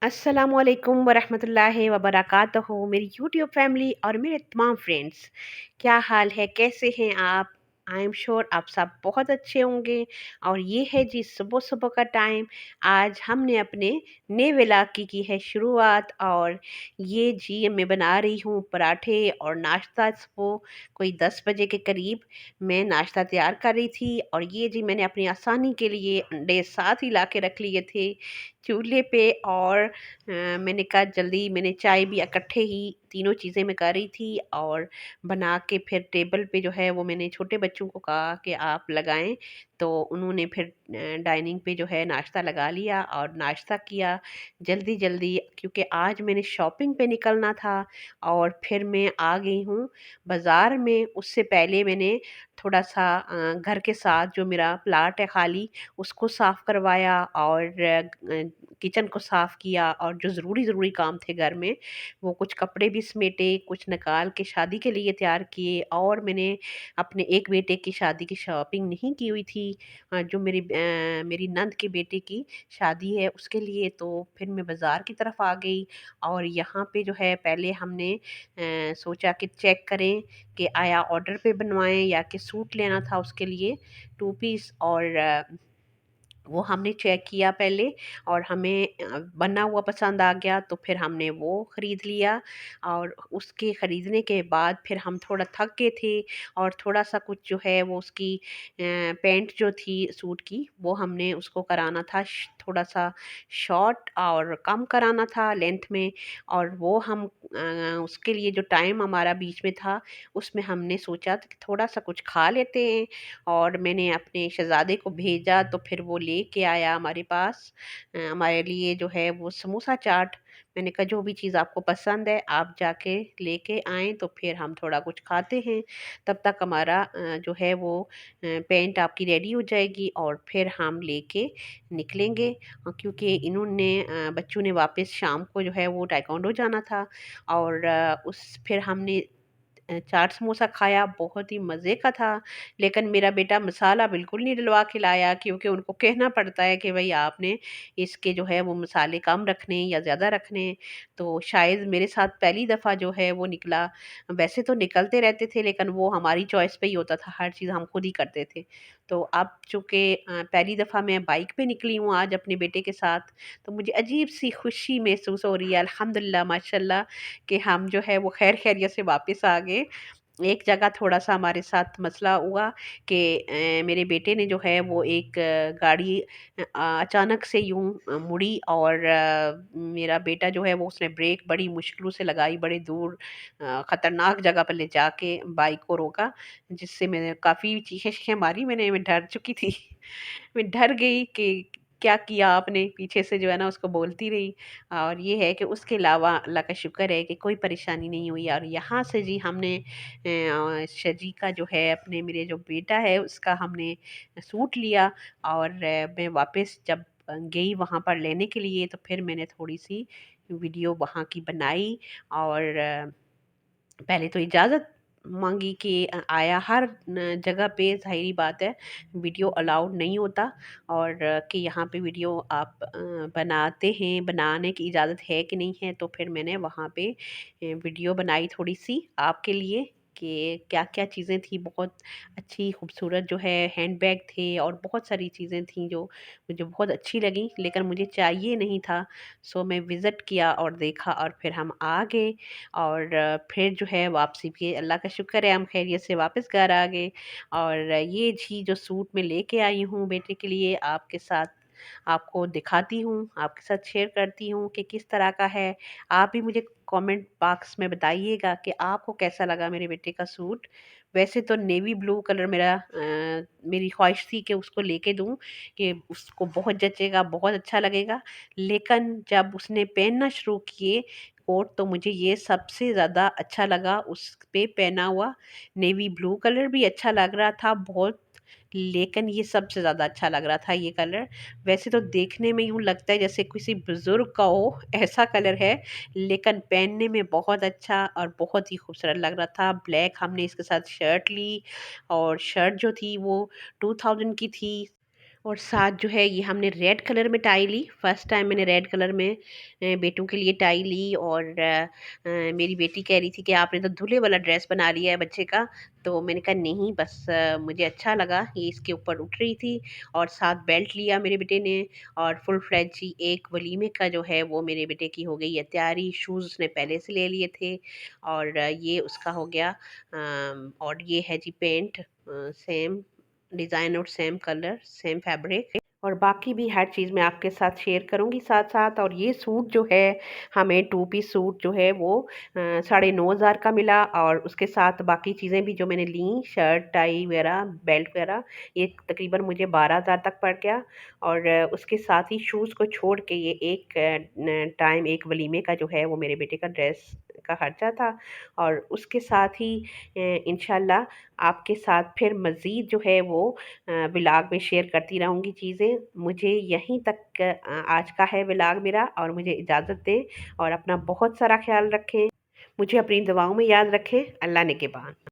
अस्सलामुअलैकुम वरहमतुल्लाहि वबरकातुहू मेरी यूट्यूब फैमिली और मेरे तमाम फ्रेंड्स, क्या हाल है? कैसे हैं आप? आई एम श्योर आप सब बहुत अच्छे होंगे। और ये है जी सुबह सुबह का टाइम। आज हमने अपने नए व्लॉग की है शुरुआत। और ये जी मैं बना रही हूँ पराठे और नाश्ता। सुबह कोई 10 बजे के करीब मैं नाश्ता तैयार कर रही थी। और ये जी मैंने अपनी आसानी के लिए अंडे साथ ही ला के रख लिए थे चूल्हे पे। और मैंने कहा जल्दी मैंने चाय भी इकट्ठे ही तीनों चीज़ें मैं कर रही थी और बना के फिर टेबल पे जो है वो मैंने छोटे बच्चों को कहा कि आप लगाएं। तो उन्होंने फिर डाइनिंग पे जो है नाश्ता लगा लिया और नाश्ता किया जल्दी जल्दी, क्योंकि आज मैंने शॉपिंग पे निकलना था। और फिर मैं आ गई हूँ बाज़ार में। उससे पहले मैंने थोड़ा सा घर के साथ जो मेरा प्लाट है खाली उसको साफ़ करवाया और किचन को साफ़ किया और जो ज़रूरी काम थे घर में वो कुछ कपड़े भी समेटे, कुछ निकाल के शादी के लिए तैयार किए। और मैंने अपने एक बेटे की शादी की शॉपिंग नहीं की हुई थी, जो मेरी नंद के बेटे की शादी है उसके लिए। तो फिर मैं बाज़ार की तरफ आ गई और यहाँ पे जो है पहले हमने सोचा कि चेक करें कि आया ऑर्डर पे बनवाएँ या कि सूट लेना था उसके लिए 2 पीस। और वो हमने चेक किया पहले और हमें बना हुआ पसंद आ गया तो फिर हमने वो ख़रीद लिया। और उसके ख़रीदने के बाद फिर हम थोड़ा थक गए थे और थोड़ा-सा कुछ जो है वो उसकी पैंट जो थी सूट की वो हमने उसको कराना था थोड़ा-सा शॉर्ट और कम कराना था लेंथ में। और वो हम उसके लिए जो टाइम हमारा बीच में था उसमें हमने सोचा कि थोड़ा-सा कुछ खा लेते हैं। और मैंने अपने शहज़ादे को भेजा तो फिर वो लेके आया हमारे पास हमारे लिए जो है वो समोसा चाट। मैंने कहा जो भी चीज़ आपको पसंद है आप जाके लेके आएँ तो फिर हम थोड़ा कुछ खाते हैं। तब तक हमारा जो है वो पेंट आपकी रेडी हो जाएगी और फिर हम लेके निकलेंगे। क्योंकि इन्होंने बच्चों ने वापस शाम को जो है वो ताइक्वांडो जाना था। और उस फिर हमने चाट समोसा खाया, बहुत ही मज़े का था। लेकिन मेरा बेटा मसाला बिल्कुल नहीं डलवा के लाया, क्योंकि उनको कहना पड़ता है कि भई आपने इसके जो है वो मसाले कम रखने या ज़्यादा रखने। तो शायद मेरे साथ पहली दफ़ा जो है वो निकला। वैसे तो निकलते रहते थे लेकिन वो हमारी चॉइस पे ही होता था, हर चीज़ हम खुद ही करते थे। तो अब चूँकि पहली दफ़ा मैं बाइक पे निकली हूँ आज अपने बेटे के साथ, तो मुझे अजीब-सी खुशी महसूस हो रही है अल्हम्दुलिल्लाह माशाल्लाह कि हम जो है वो ख़ैर ख़ैरियत से वापस आ गए। एक जगह थोड़ा-सा हमारे साथ मसला हुआ कि मेरे बेटे ने जो है वो एक गाड़ी अचानक से यूँ मुड़ी। और मेरा बेटा जो है वो उसने ब्रेक बड़ी मुश्किलों से लगाई, बड़े दूर ख़तरनाक जगह पे ले जाके बाइक को रोका, जिससे मैंने काफ़ी चीखें-शीखें मारी। मैं डर चुकी थी। मैं डर गई कि क्या किया आपने? पीछे से जो है ना उसको बोलती रही। और ये है कि उसके अलावा अल्लाह का शुक्र है कि कोई परेशानी नहीं हुई। और यहाँ से जी हमने शजी का जो है अपने मेरे जो बेटा है उसका हमने सूट लिया। और मैं वापस जब गई वहाँ पर लेने के लिए तो फिर मैंने थोड़ी-सी वीडियो वहाँ की बनाई। और पहले तो इजाज़त माँगी कि आया हर जगह पे ज़ाहिरी बात है वीडियो अलाउड नहीं होता। और कि यहाँ पे वीडियो आप बनाते हैं, बनाने की इजाज़त है कि नहीं है। तो फिर मैंने वहाँ पे वीडियो बनाई थोड़ी-सी आपके लिए कि क्या-क्या चीज़ें थी। बहुत अच्छी खूबसूरत जो है हैंडबैग थे और बहुत सारी चीज़ें थी जो मुझे बहुत अच्छी लगी, लेकिन मुझे चाहिए नहीं था। सो मैं विज़िट किया और देखा और फिर हम आ गए। और फिर जो है वापसी पे अल्लाह का शुक्र है हम खैरियत से वापस घर आ गए। और ये जी जो सूट मैं लेके आई हूँ बेटे के लिए आपके साथ आपको दिखाती हूँ, आपके साथ शेयर करती हूँ कि किस तरह का है। आप भी मुझे कमेंट बॉक्स में बताइएगा कि आपको कैसा लगा मेरे बेटे का सूट। वैसे तो नेवी ब्लू कलर मेरी ख्वाहिश थी कि उसको लेके दूँ, कि उसको बहुत जचेगा, बहुत अच्छा लगेगा। लेकिन जब उसने पहनना शुरू किए कोट तो मुझे ये सबसे ज़्यादा अच्छा लगा उस पे पहना हुआ। नेवी ब्लू कलर भी अच्छा लग रहा था बहुत, लेकिन ये सबसे ज़्यादा अच्छा लग रहा था ये कलर। वैसे तो देखने में यूँ लगता है जैसे किसी बुज़ुर्ग का हो ऐसा कलर है, लेकिन पहनने में बहुत अच्छा और बहुत ही खूबसूरत लग रहा था। ब्लैक हमने इसके साथ शर्ट ली और शर्ट जो थी वो 2000 की थी। और साथ जो है ये हमने रेड कलर में टाई ली। फर्स्ट टाइम मैंने रेड कलर में बेटों के लिए टाई ली। और मेरी बेटी कह रही थी कि आपने तो दूल्हे वाला ड्रेस बना लिया है बच्चे का। तो मैंने कहा नहीं, बस मुझे अच्छा लगा, ये इसके ऊपर उठ रही थी। और साथ बेल्ट लिया मेरे बेटे ने। और फुल फ्लेज जी एक वलीमे का जो है वो मेरे बेटे की हो गई है तैयारी। शूज़ उसने पहले से ले लिए थे। और ये उसका हो गया। और ये है जी पेंट, सेम डिज़ाइन और सेम कलर सेम फैब्रिक। और बाकी भी हर चीज़ मैं आपके साथ शेयर करूँगी साथ साथ। और ये सूट जो है, हमें 2 पीस सूट जो है वो 9,500 का मिला। और उसके साथ बाकी चीज़ें भी जो मैंने ली, शर्ट टाई वगैरह बेल्ट वगैरह, ये तकरीबन मुझे 12,000 तक पड़ गया। और उसके साथ ही शूज़ को छोड़ के ये एक टाइम एक वलीमे का जो है वो मेरे बेटे का ड्रेस का खर्चा था। और उसके साथ ही इंशाल्लाह आपके साथ फिर मज़ीद जो है वो व्लॉग में शेयर करती रहूँगी चीज़ें। मुझे यहीं तक आज का है व्लॉग मेरा, और मुझे इजाज़त दें। और अपना बहुत सारा ख्याल रखें, मुझे अपनी दुआओं में याद रखें। अल्लाह ने के बाद।